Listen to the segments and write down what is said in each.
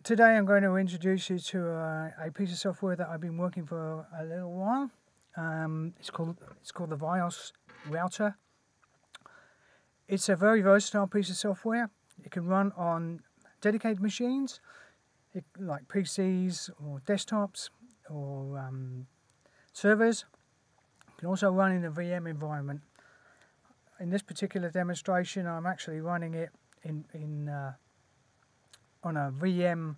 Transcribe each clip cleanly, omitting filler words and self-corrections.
Today I'm going to introduce you to a piece of software that I've been working for a little while. It's called the VYOS Router. It's a very versatile piece of software. It can run on dedicated machines, like PCs or desktops or servers. It can also run in a VM environment. In this particular demonstration, I'm actually running it on a VM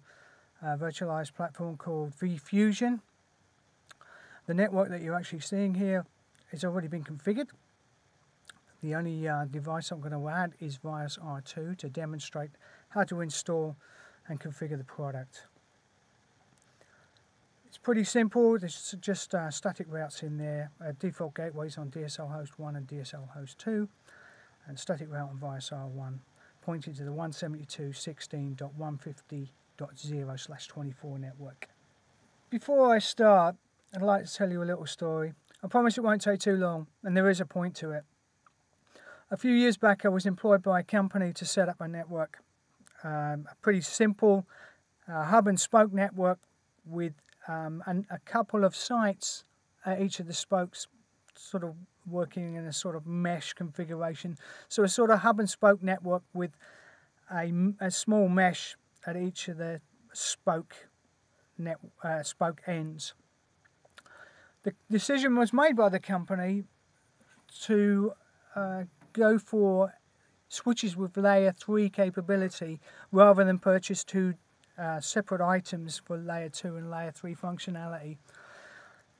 virtualized platform called vFusion. The network that you're actually seeing here has already been configured. The only device I'm going to add is VYOS R2 to demonstrate how to install and configure the product. It's pretty simple. There's just static routes in there, default gateways on DSL host 1 and DSL host 2, and static route on VYOS R1 pointing to the 172.16.150.0/24 network. Before I start, I'd like to tell you a little story. I promise it won't take too long, and there is a point to it. A few years back I was employed by a company to set up a network. A pretty simple hub and spoke network with a couple of sites at each of the spokes sort of working in a sort of mesh configuration. So a sort of hub and spoke network with a small mesh at each of the spoke ends. The decision was made by the company to go for switches with layer 3 capability rather than purchase two separate items for layer 2 and layer 3 functionality.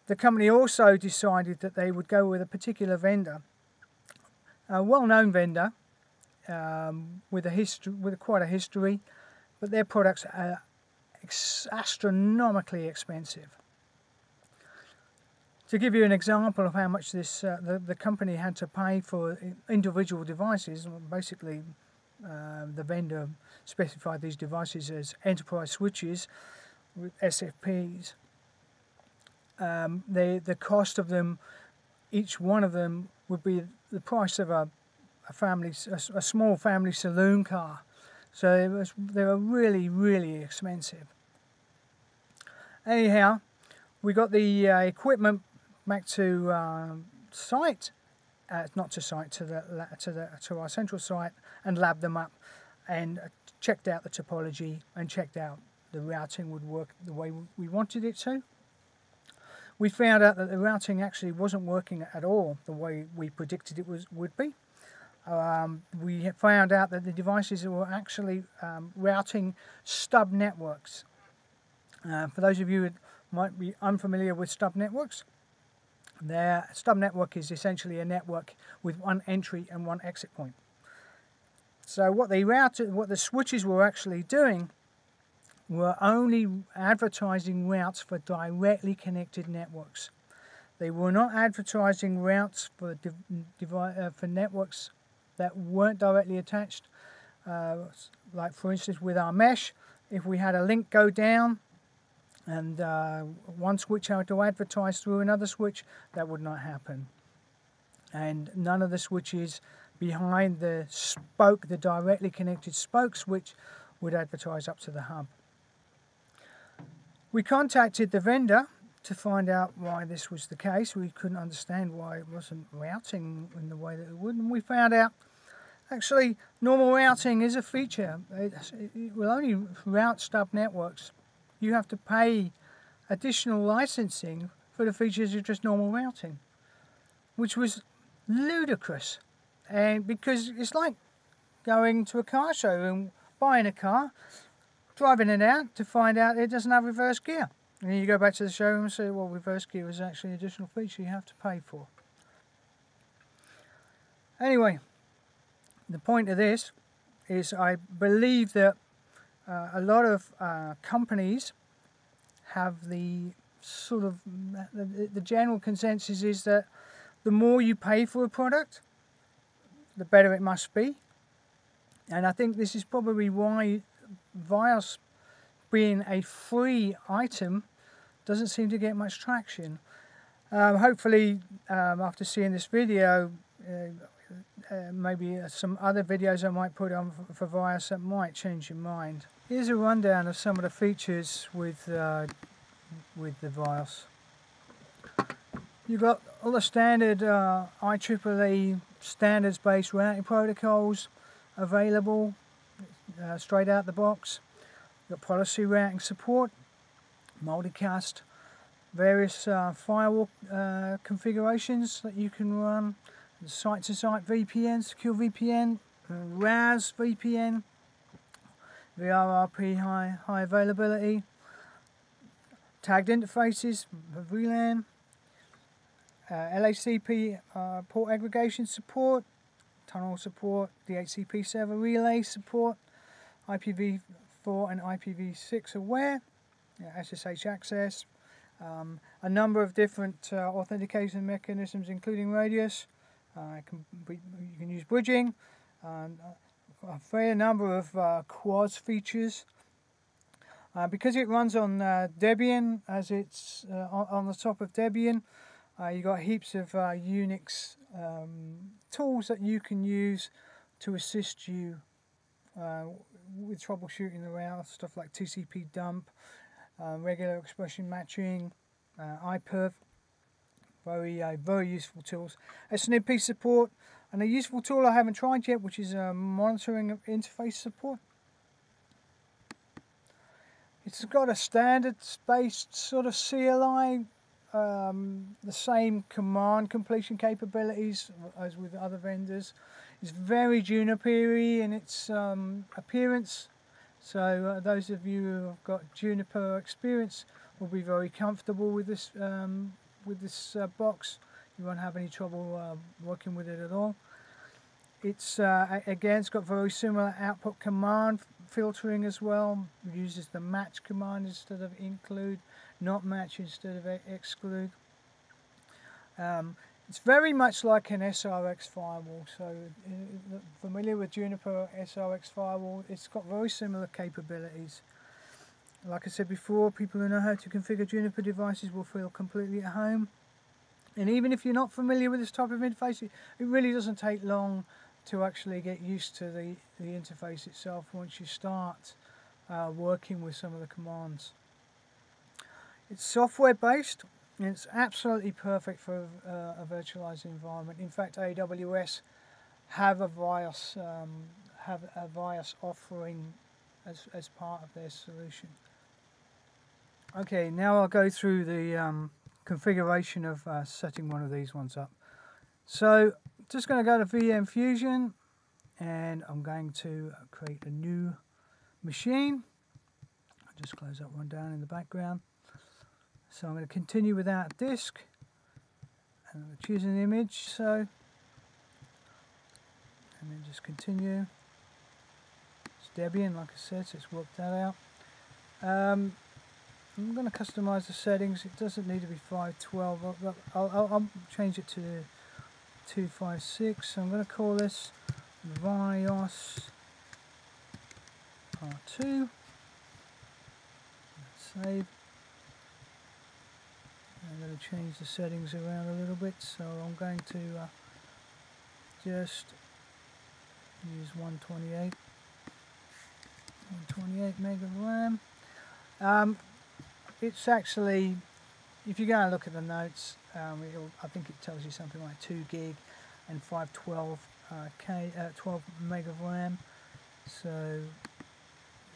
The company also decided that they would go with a particular vendor, a well-known vendor with quite a history, but their products are astronomically expensive. To give you an example of how much the company had to pay for individual devices, basically the vendor specified these devices as enterprise switches with SFPs. The cost of them, each one of them, would be the price of a small family saloon car. So they were really, really expensive. Anyhow, we got the equipment back to site, to our central site, and labbed them up, and checked out the topology and checked out the routing would work the way we wanted it to. We found out that the routing actually wasn't working at all the way we predicted it would be. We found out that the devices were actually routing stub networks. For those of you who might be unfamiliar with stub networks, their stub network is essentially a network with one entry and one exit point. So what the switches were actually doing were only advertising routes for directly connected networks. They were not advertising routes for networks that weren't directly attached. Like for instance with our mesh, if we had a link go down and one switch had to advertise through another switch, that would not happen. And none of the switches behind the spoke, the directly connected spoke switch, would advertise up to the hub. We contacted the vendor to find out why this was the case. We couldn't understand why it wasn't routing in the way that it would, and we found out actually normal routing is a feature. It will only route stub networks. You have to pay additional licensing for the features of just normal routing, which was ludicrous. And because it's like going to a car showroom, buying a car, driving it out to find out it doesn't have reverse gear. And then you go back to the showroom and say, well, reverse gear is actually an additional feature you have to pay for. Anyway, the point of this is I believe that a lot of companies have the sort of, the general consensus is that the more you pay for a product, the better it must be. And I think this is probably why VYOS, being a free item, doesn't seem to get much traction. Hopefully, after seeing this video, maybe some other videos I might put on for VYOS that might change your mind. Here's a rundown of some of the features with the VYOS. You've got all the standard IEEE standards-based routing protocols available straight out the box. You've got policy routing support, multicast, various firewall configurations that you can run, site-to-site VPN, secure VPN, RAS VPN, VRRP high availability, tagged interfaces, VLAN, LACP port aggregation support, tunnel support, DHCP server relay support, IPv4 and IPv6 aware, SSH access, a number of different authentication mechanisms including radius. You can use bridging, a fair number of quads features. Because it runs on Debian, as it's on the top of Debian, you've got heaps of Unix tools that you can use to assist you with troubleshooting the router, stuff like TCP dump, regular expression matching, iPerf, very useful tools. SNMP support, and a useful tool I haven't tried yet, which is monitoring of interface support. It's got a standards-based sort of CLI, the same command completion capabilities as with other vendors. It's very Juniper-y in its appearance, so those of you who have got Juniper experience will be very comfortable with this box. You won't have any trouble working with it at all. It's again, it's got very similar output command filtering as well. It uses the match command instead of include, not match instead of exclude. It's very much like an SRX firewall, so familiar with Juniper SRX firewall, it's got very similar capabilities. Like I said before, people who know how to configure Juniper devices will feel completely at home. And even if you're not familiar with this type of interface, it really doesn't take long to actually get used to the interface itself once you start working with some of the commands. It's software based, and it's absolutely perfect for a virtualized environment. In fact, AWS have a VYOS offering as part of their solution. Okay, now I'll go through the configuration of setting one of these ones up. So just going to go to VM Fusion, and I'm going to create a new machine. I'll just close that one down in the background. So I'm going to continue without disk, and I'm going to choose an image, so, and then just continue. It's Debian, like I said, so it's worked that out. I'm going to customize the settings. It doesn't need to be 512. I'll change it to 256. So I'm going to call this VYOS R2. Save. I'm going to change the settings around a little bit, so I'm going to just use 128 meg of RAM. It's actually, if you go and look at the notes, I think it tells you something like 2 gig and 512 12 meg of RAM. So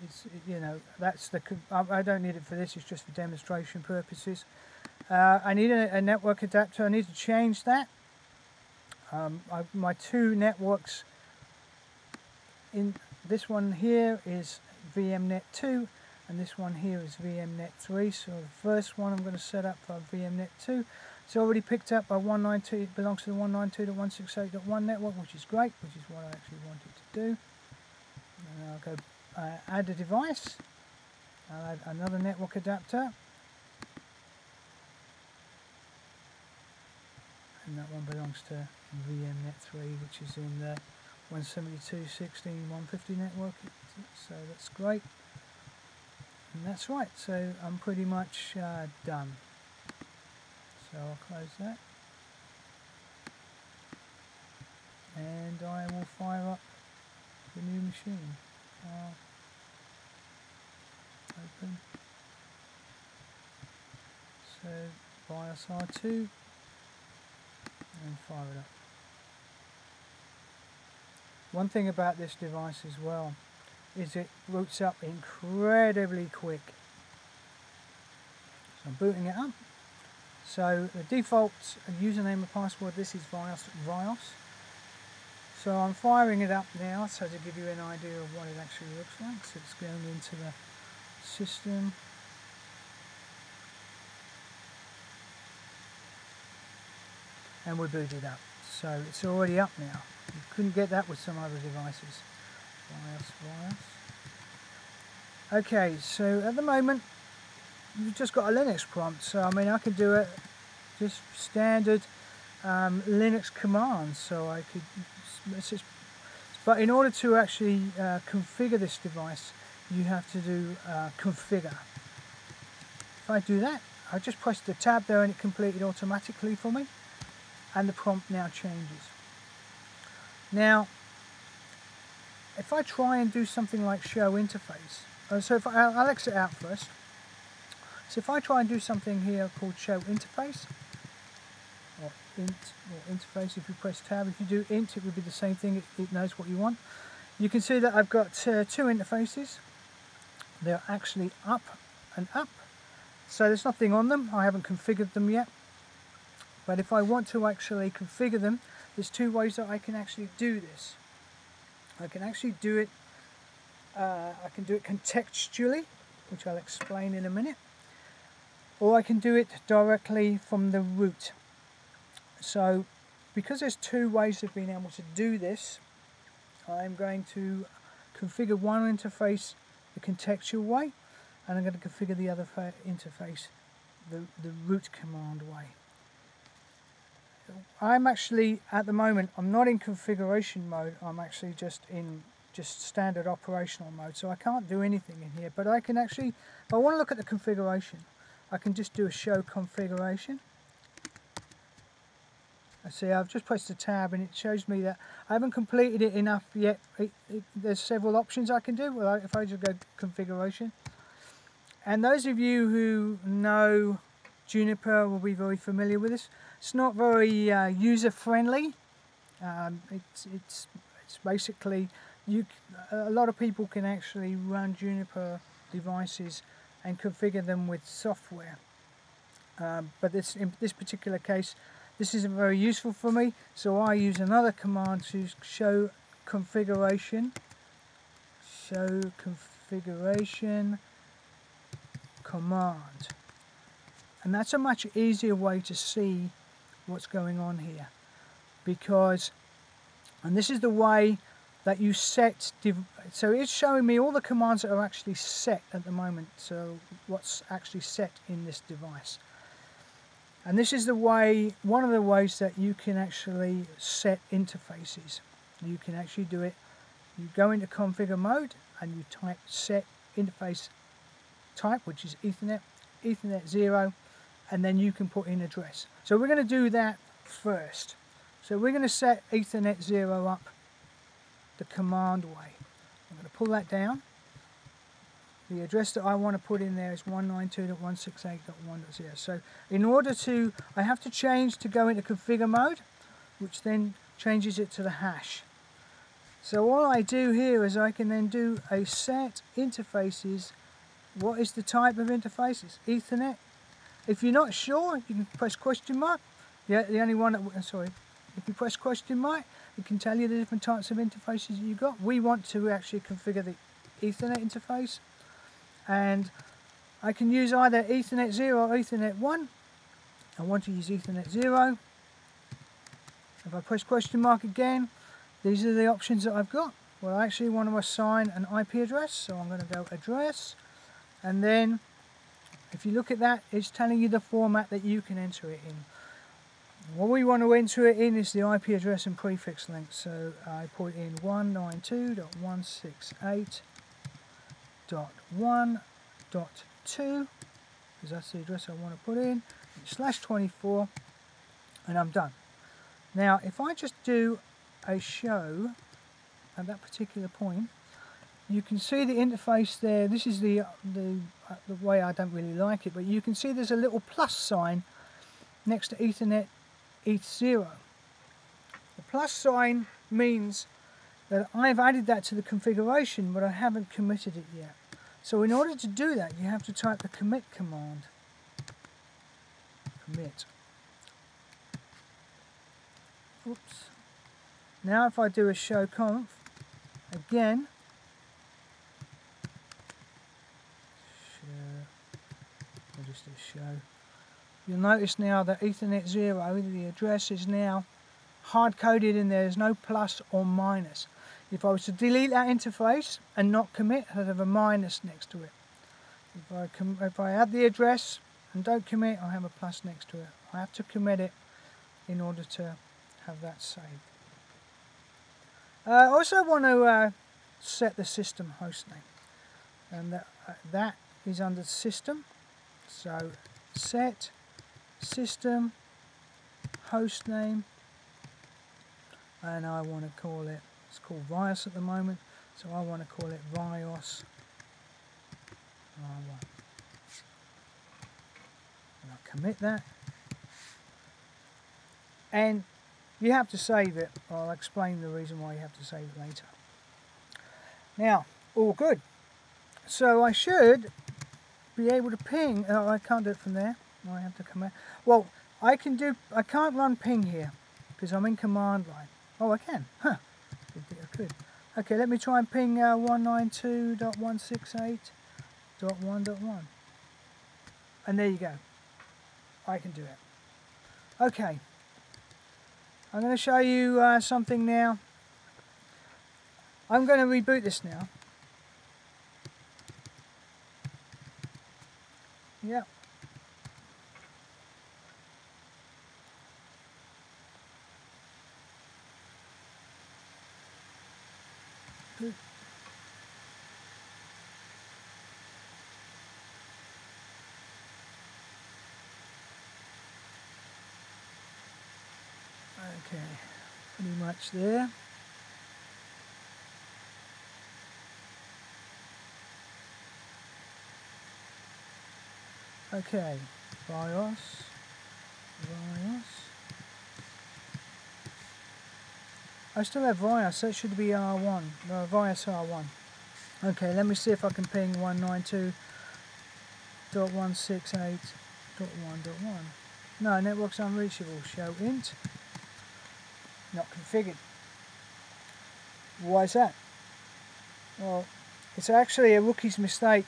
it's, you know, that's the. I don't need it for this. It's just for demonstration purposes. I need a network adapter. I need to change that. My two networks in this one here is VMnet 2, and this one here is VMnet 3. So the first one I'm going to set up for VMnet 2. It's already picked up by 192. It belongs to the 192.168.1 network, which is great, which is what I actually wanted to do. And I'll go add a device. I'll add another network adapter. And that one belongs to VMnet 3, which is in the 172.16.150 network. So that's great. And that's right, so I'm pretty much done. So I'll close that. And I will fire up the new machine. open. So VYOS R2 and fire it up. One thing about this device as well is it boots up incredibly quick. So I'm booting it up. So the default username and password, this is VYOS. So I'm firing it up now, so to give you an idea of what it actually looks like. So it's going into the system. And we booted up. So it's already up now. You couldn't get that with some other devices. VYOS. Okay, so at the moment, you've just got a Linux prompt. So I mean, I could do it just standard Linux commands. So I could, but in order to actually configure this device, you have to do configure. If I do that, I just press the tab there and it completed automatically for me. And the prompt now changes. Now, if I try and do something like show interface, so if I'll exit out first. So if I try and do something here called show interface, or int, or interface, if you press tab, if you do int, it would be the same thing, it knows what you want. You can see that I've got two interfaces. They're actually up and up. So there's nothing on them, I haven't configured them yet. But if I want to actually configure them, there's two ways that I can actually do this. I can actually do it, contextually, which I'll explain in a minute, or I can do it directly from the root. So because there's two ways of being able to do this, I'm going to configure one interface the contextual way, and I'm going to configure the other interface the root command way. I'm actually, at the moment, I'm not in configuration mode, I'm actually just in standard operational mode, so I can't do anything in here, but I can actually, if I want to look at the configuration, I can just do a show configuration. I see I've just pressed the tab and it shows me that I haven't completed it enough yet. There's several options I can do. Well, if I just go configuration, and those of you who know Juniper will be very familiar with this. It's not very user friendly. It's basically a lot of people can actually run Juniper devices and configure them with software. But in this particular case, this isn't very useful for me. So I use another command to show configuration. Show configuration command. And that's a much easier way to see what's going on here, because, and this is the way that you set, so it's showing me all the commands that are actually set at the moment, so what's actually set in this device. And this is the way, one of the ways that you can actually set interfaces. You can actually do it, you go into configure mode and you type set interface type, which is Ethernet 0, and then you can put in address. So we're going to do that first. So we're going to set Ethernet 0 up the command way. I'm going to pull that down. The address that I want to put in there is 192.168.1.0. So in order to, I have to change to go into configure mode, which then changes it to the hash. So all I do here is I can then do a set interfaces. What is the type of interfaces? Ethernet. If you're not sure, you can press question mark. The only one that, sorry, if you press question mark, it can tell you the different types of interfaces that you've got. We want to actually configure the Ethernet interface, and I can use either Ethernet 0 or Ethernet 1. I want to use Ethernet 0. If I press question mark again, these are the options that I've got. Well, I actually want to assign an IP address, so I'm going to go address, and then if you look at that, it's telling you the format that you can enter it in. What we want to enter it in is the IP address and prefix link. So I put in 192.168.1.2, because that's the address I want to put in, /24, and I'm done. Now, if I just do a show at that particular point, you can see the interface there. This is the way I don't really like it, but you can see there's a little plus sign next to Ethernet ETH0. The plus sign means that I've added that to the configuration, but I haven't committed it yet. So in order to do that, you have to type the commit command. Commit. Oops. Now if I do a show conf, again, I'll just do show. You'll notice now that Ethernet 0, the address is now hard-coded in there. There's no plus or minus. If I was to delete that interface and not commit, I'd have a minus next to it. If I add the address and don't commit, I have a plus next to it. I have to commit it in order to have that saved. I also want to set the system hostname, and that is under system. So set system hostname, and I want to call it, it's called VYOS at the moment, so I want to call it VYOS R1. And I'll commit that, and you have to save it. I'll explain the reason why you have to save it later. Now, all good. So I should be able to ping. I can't do it from there. I have to command. Well, I can't run ping here because I'm in command line. Oh, I can. Huh. I could. Okay, let me try and ping 192.168.1.1. And there you go. I can do it. Okay. I'm going to show you something now. I'm going to reboot this now. Yep. Good. Okay, pretty much there. Okay, VYOS. I still have VYOS, so it should be R1. No, VYOS R1. Okay, let me see if I can ping 192.168.1.1. No, network's unreachable. Show int. Not configured. Why is that? Well, it's actually a rookie's mistake.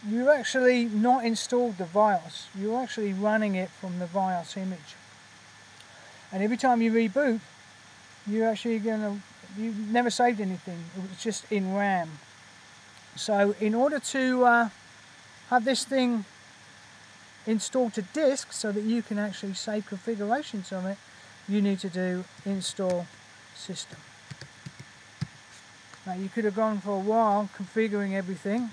You actually not installed the VYOS. You're actually running it from the VYOS image. And every time you reboot, you're actually you never saved anything. It's just in RAM. So in order to have this thing installed to disk so that you can actually save configurations on it, you need to do install system. Now you could have gone for a while configuring everything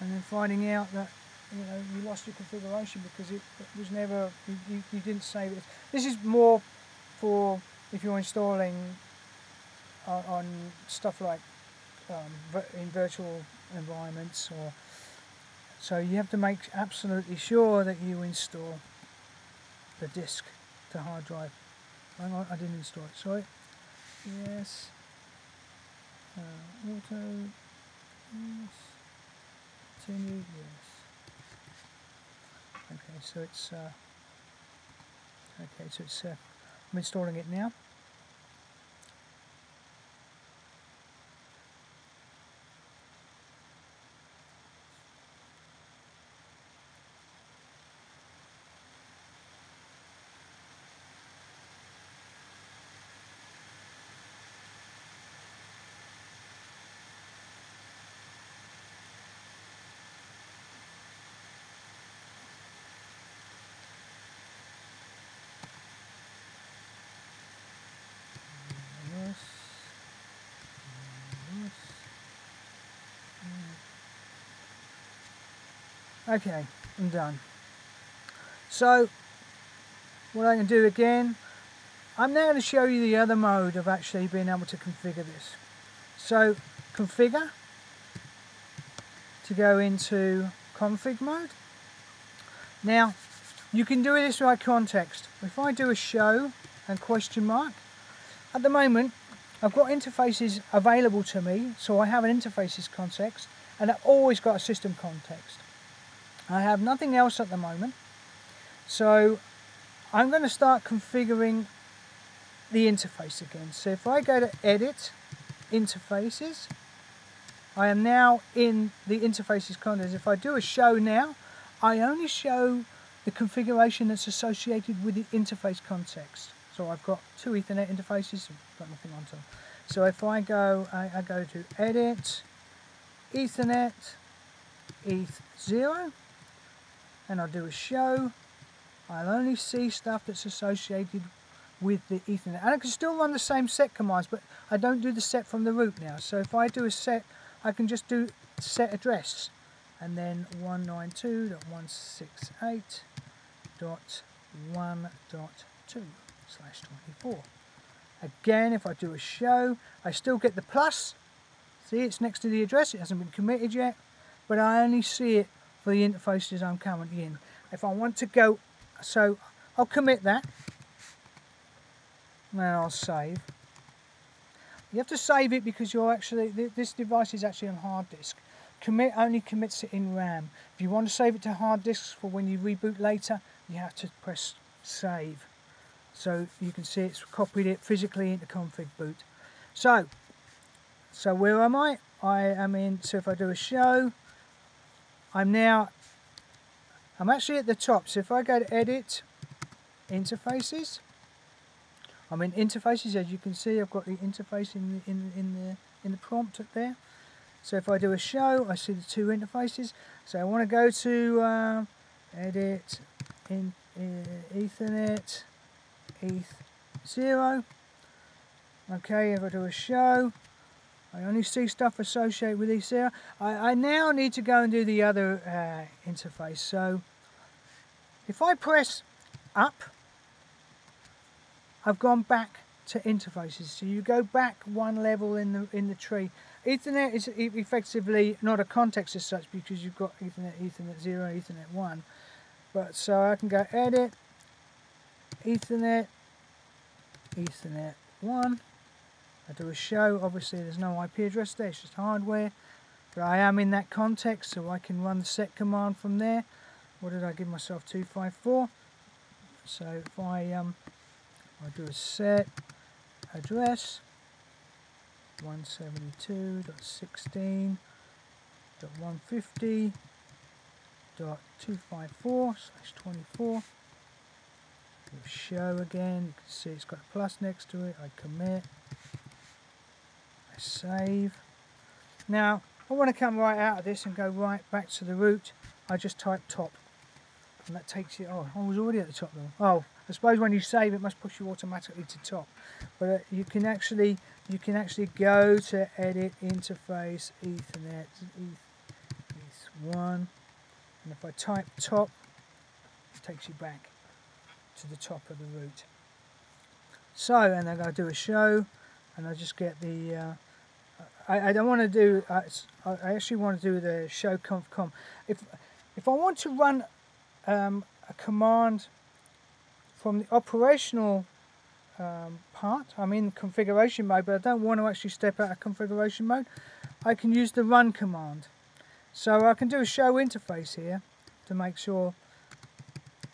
and then finding out that you lost your configuration because it was never, you didn't save it. This is more for if you're installing on stuff like in virtual environments, or so you have to make absolutely sure that you install the disk to hard drive. Hang on, I didn't install it, sorry. Yes. Auto. Yes. Continue. Yes. Okay, so it's I'm installing it now. Okay, I'm done. So what I can do again, I'm now going to show you the other mode of actually being able to configure this. So configure to go into config mode. Now, you can do this by context. If I do a show and question mark, at the moment I've got interfaces available to me, so I have an interfaces context, and I've always got a system context. I have nothing else at the moment, so I'm going to start configuring the interface again. So if I go to Edit, Interfaces, I am now in the interfaces context. If I do a show now, I only show the configuration that's associated with the interface context. So I've got two Ethernet interfaces, I've got nothing on them. So if I go to Edit, Ethernet, ETH0, and I'll do a show, I'll only see stuff that's associated with the Ethernet. And I can still run the same set commands, but I don't do the set from the root now. So if I do a set, I can just do set address, and then 192.168.1.2/24. Again, if I do a show, I still get the plus. See, it's next to the address, it hasn't been committed yet, but I only see it for the interfaces I'm currently in. If I want to go, so I'll commit that, and I'll save. You have to save it because you're actually, this device is actually on hard disk. Commit only commits it in RAM. If you want to save it to hard disks for when you reboot later, you have to press save. So you can see it's copied it physically into config boot. So where am I? I am in, so if I do a show, I'm actually at the top. So if I go to Edit, Interfaces, I'm in Interfaces. As you can see, I've got the interface in the prompt up there. So if I do a show, I see the two interfaces. So I want to go to Edit, Ethernet, ETH0. Okay, if I do a show, I only see stuff associated with ETH0. I now need to go and do the other interface. So if I press up, I've gone back to interfaces. So you go back one level in the tree. Ethernet is effectively not a context as such because you've got Ethernet, Ethernet 0, Ethernet 1. But so I can go Edit, Ethernet, Ethernet 1. I do a show. Obviously there's no IP address there, it's just hardware. But I am in that context, so I can run the set command from there. What did I give myself? 254. So if I do a set address 172.16.150.254/24. Show again. You can see it's got a plus next to it. I commit. I save. Now I want to come right out of this and go right back to the root. I just type top, and that takes you. Oh, I was already at the top though. Oh, I suppose when you save it must push you automatically to top. But you can actually go to Edit, Interface, Ethernet, ETH1, and if I type top, it takes you back to the top of the root. So, and then I do a show, and I just get the. I don't want to do. I actually want to do the show conf. If I want to run a command from the operational part, I'm in configuration mode, but I don't want to actually step out of configuration mode, I can use the run command. So I can do a show interface here to make sure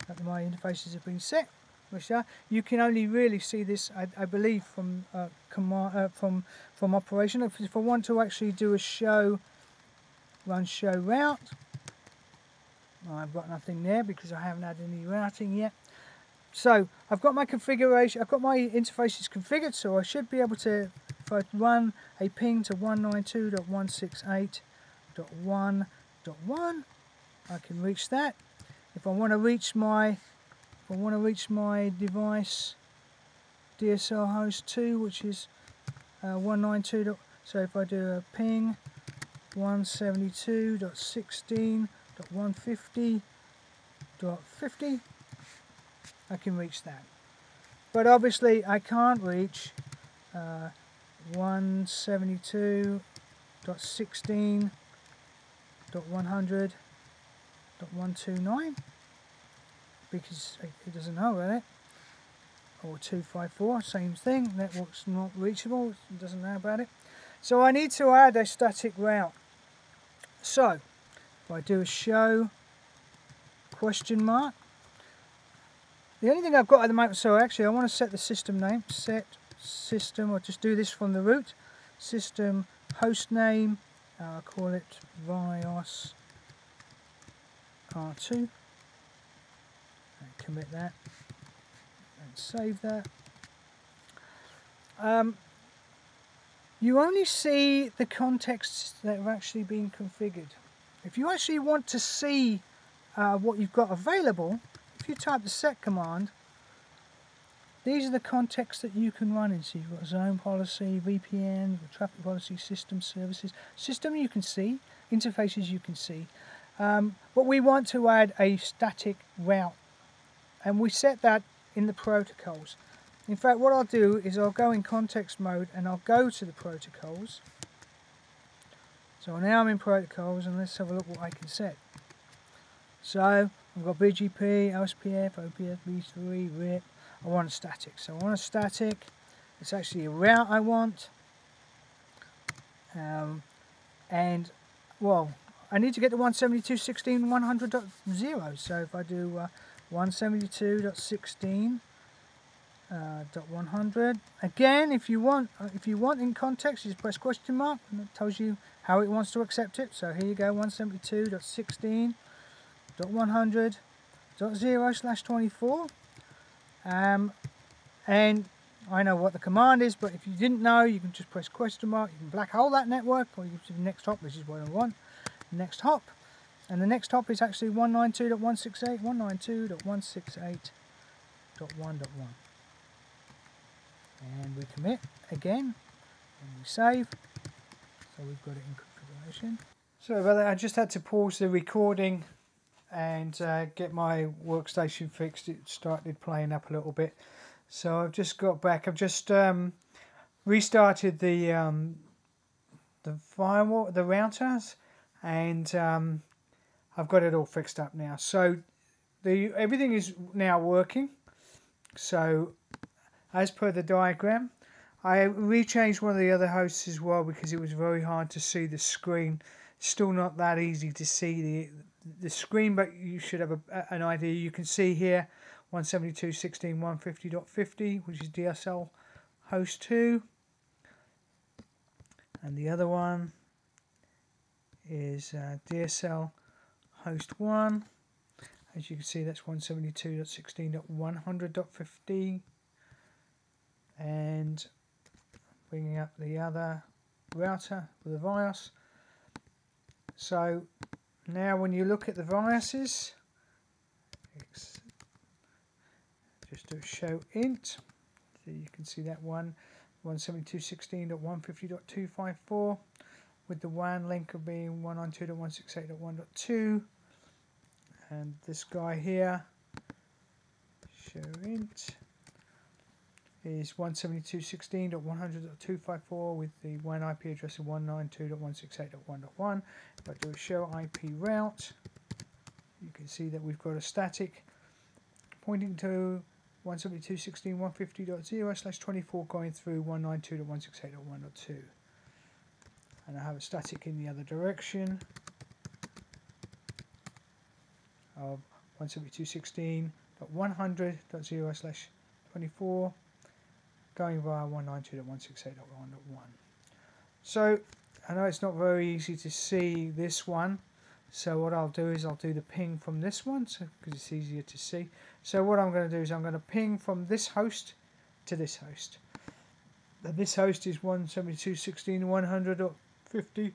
that my interfaces have been set. Which you can only really see this, I believe, from command from operation. If I want to actually do a show, run show route, I've got nothing there because I haven't had any routing yet. So I've got my configuration, I've got my interfaces configured, so I should be able to, if I run a ping to 192.168.1.1, I can reach that. If I want to reach my device DSL host 2, which is 192. So if I do a ping 172.16.150.50, I can reach that. But obviously I can't reach 172. 192.16.100.129 because it doesn't know about it, or 254, same thing, network's not reachable, it doesn't know about it. So I need to add a static route. So if I do a show question mark, the only thing I've got at the moment, so actually I want to set the system name, set system, or just do this from the root, system hostname, I'll call it VYOS R2, and commit that, and save that. You only see the contexts that have actually been configured. If you actually want to see what you've got available, if you type the set command, these are the contexts that you can run in. So you've got zone policy, VPN, you've got traffic policy, system services. System you can see, interfaces you can see. But we want to add a static route, and we set that in the protocols. In fact, what I'll do is I'll go in context mode and I'll go to the protocols. So now I'm in protocols, and let's have a look what I can set. So I've got BGP, OSPF, OPF, B3, RIP. I want a static. So I want a static. It's actually a route I want. And, well, I need to get to 172.16.100.0. So if I do 172.16.100, again, if you want in context, you just press question mark, and it tells you how it wants to accept it. So here you go, 172.16.100.0/24. And I know what the command is, but if you didn't know, you can just press question mark. You can black hole that network, or you can do the next hop, which is what I want. Next hop, and the next hop is actually 192.168, 192.168.1.1. And we commit again, and we save. So we've got it in configuration. Sorry about that, I just had to pause the recording and get my workstation fixed. It started playing up a little bit. So I've just got back. I've just restarted the firewall, the routers, and I've got it all fixed up now. So everything is now working. So as per the diagram, I rechanged one of the other hosts as well because it was very hard to see the screen. Still not that easy to see the screen, but you should have an idea. You can see here 172.16.150.50, which is DSL host 2, and the other one is DSL host 1. As you can see, that's 172.16.100.50, and bringing up the other router with the VYOS. So now when you look at the VYOSes, just do a show int, so you can see that one 172.16.150.254 with the WAN link of being 192.168.1.2, and this guy here, show int, is 172.16.100.254 with the WAN IP address of 192.168.1.1. If I do a show IP route, you can see that we've got a static pointing to 172.16.150.0/24 going through 192.168.1.2. And I have a static in the other direction of 172.16.100.0/24 going via 192.168.1.1. So I know it's not very easy to see this one, so what I'll do is I'll do the ping from this one, because it's easier to see. So what I'm going to do is I'm going to ping from this host to this host. This host is 172.16.100.50,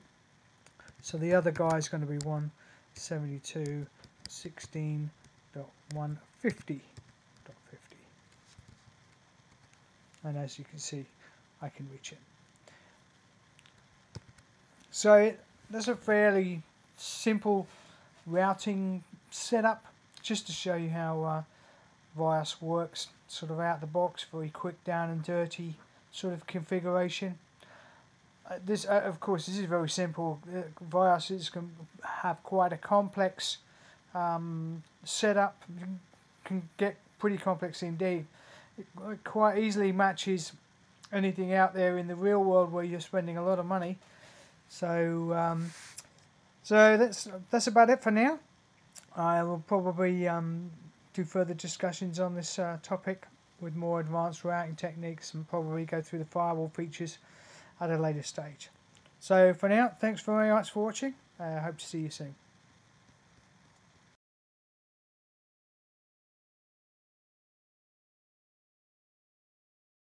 so the other guy is going to be 172.16.150.50. And as you can see, I can reach it. So that's a fairly simple routing setup, just to show you how VYOS works, sort of out the box, very quick, down and dirty sort of configuration. this, of course, this is very simple. VYOS can have quite a complex setup. Can get pretty complex indeed. It quite easily matches anything out there in the real world where you're spending a lot of money. So, so that's about it for now. I will probably do further discussions on this topic with more advanced routing techniques, and probably go through the firewall features at a later stage. So for now, thanks very much for watching. I hope to see you soon.